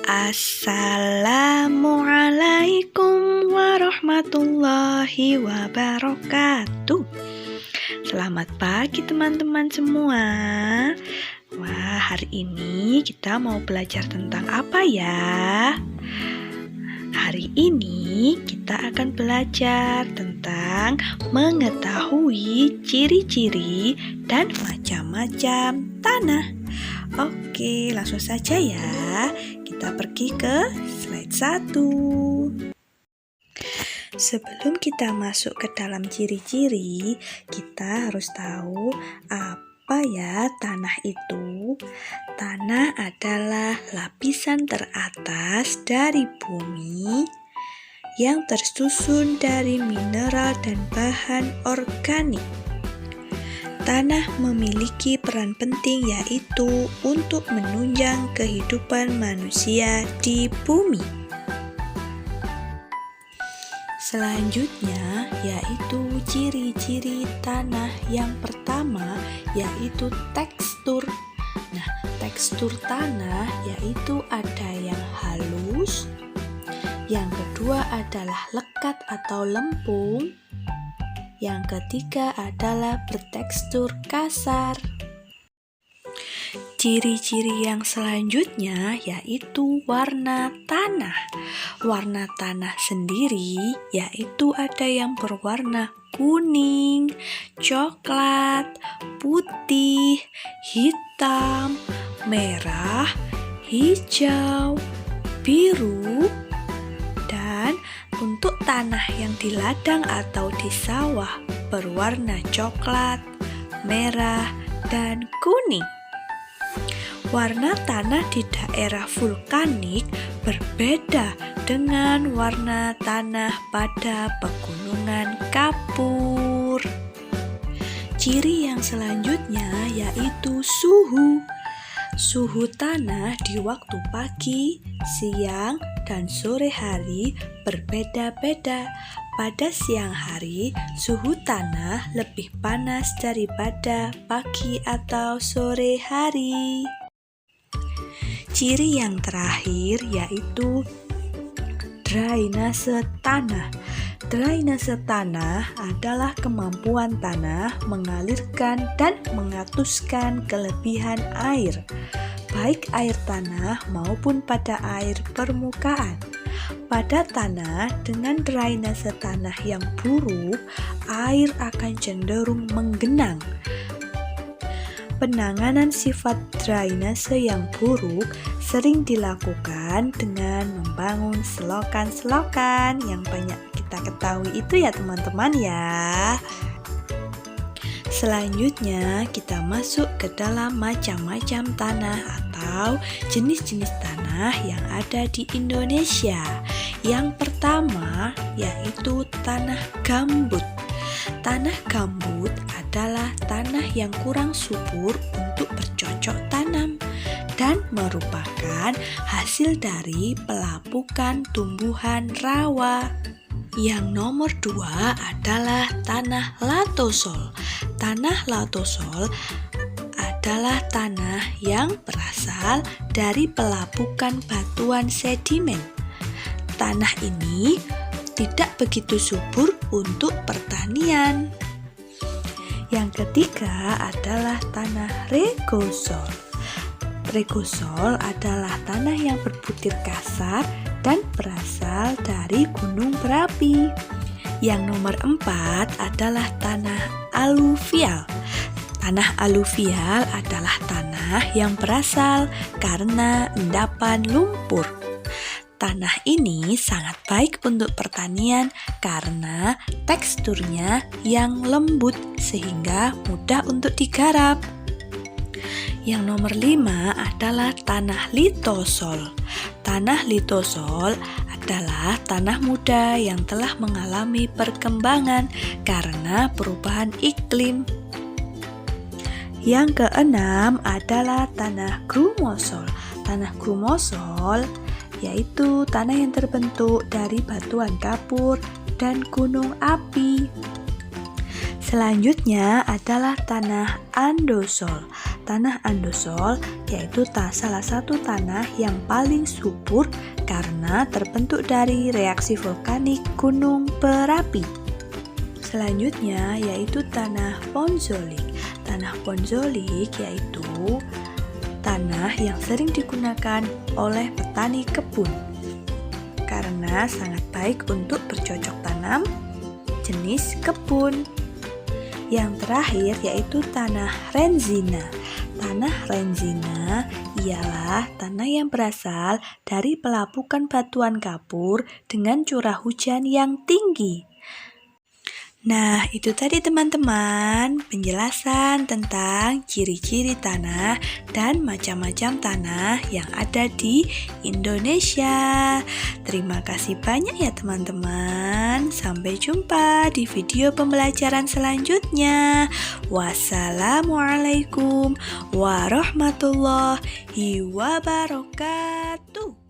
Assalamualaikum warahmatullahi wabarakatuh. Selamat pagi teman-teman semua. Wah, hari ini kita mau belajar tentang apa ya? Hari ini kita akan belajar tentang mengetahui ciri-ciri dan macam-macam tanah. Oke, langsung saja ya. Kita pergi ke slide 1. Sebelum kita masuk ke dalam ciri-ciri, kita harus tahu apa ya tanah itu. Tanah adalah lapisan teratas dari bumi yang tersusun dari mineral dan bahan organik. Tanah memiliki peran penting yaitu untuk menunjang kehidupan manusia di bumi. Selanjutnya yaitu ciri-ciri tanah yang pertama yaitu tekstur. Nah, tekstur tanah yaitu ada yang halus, yang kedua adalah lekat atau lempung, yang ketiga adalah bertekstur kasar. Ciri-ciri yang selanjutnya yaitu warna tanah. Warna tanah sendiri yaitu ada yang berwarna kuning, coklat, putih, hitam, merah, hijau, biru, dan untuk tanah yang di ladang atau di sawah berwarna coklat, merah, dan kuning. Warna tanah di daerah vulkanik berbeda dengan warna tanah pada pegunungan kapur. Ciri yang selanjutnya yaitu suhu. Suhu tanah di waktu pagi, siang, dan sore hari berbeda-beda. Pada siang hari, suhu tanah lebih panas daripada pagi atau sore hari. Ciri yang terakhir yaitu drainase tanah. Drainase tanah adalah kemampuan tanah mengalirkan dan mengatuskan kelebihan air, baik air tanah maupun pada air permukaan. Pada tanah dengan drainase tanah yang buruk, air akan cenderung menggenang. Penanganan sifat drainase yang buruk sering dilakukan dengan membangun selokan-selokan yang banyak kita ketahui itu ya teman-teman ya. Selanjutnya kita masuk ke dalam macam-macam tanah atau jenis-jenis tanah yang ada di Indonesia. Yang pertama yaitu tanah gambut. Tanah gambut adalah tanah yang kurang subur untuk bercocok tanam dan merupakan hasil dari pelapukan tumbuhan rawa. Yang nomor 2 adalah tanah latosol. Tanah latosol adalah tanah yang berasal dari pelapukan batuan sedimen. Tanah ini tidak begitu subur untuk pertanian. Yang ketiga adalah tanah regosol. Regosol adalah tanah yang berbutir kasar dan berasal dari gunung berapi. Yang nomor 4 adalah tanah aluvial. Tanah aluvial adalah tanah yang berasal karena endapan lumpur. Tanah ini sangat baik untuk pertanian karena teksturnya yang lembut sehingga mudah untuk digarap. Yang nomor 5 adalah tanah litosol. Tanah litosol adalah tanah muda yang telah mengalami perkembangan karena perubahan iklim. Yang keenam adalah tanah grumosol. Tanah grumosol yaitu tanah yang terbentuk dari batuan kapur dan gunung api. Selanjutnya adalah tanah andosol. Tanah andosol yaitu salah satu tanah yang paling subur karena terbentuk dari reaksi vulkanik Gunung Berapi. Selanjutnya yaitu tanah ponzolik. Tanah ponzolik yaitu tanah yang sering digunakan oleh petani kebun karena sangat baik untuk bercocok tanam jenis kebun. Yang terakhir yaitu tanah renzina. Tanah renzina ialah tanah yang berasal dari pelapukan batuan kapur dengan curah hujan yang tinggi. Nah, itu tadi teman-teman penjelasan tentang ciri-ciri tanah dan macam-macam tanah yang ada di Indonesia. Terima kasih banyak ya teman-teman. Sampai jumpa di video pembelajaran selanjutnya. Wassalamualaikum warahmatullahi wabarakatuh.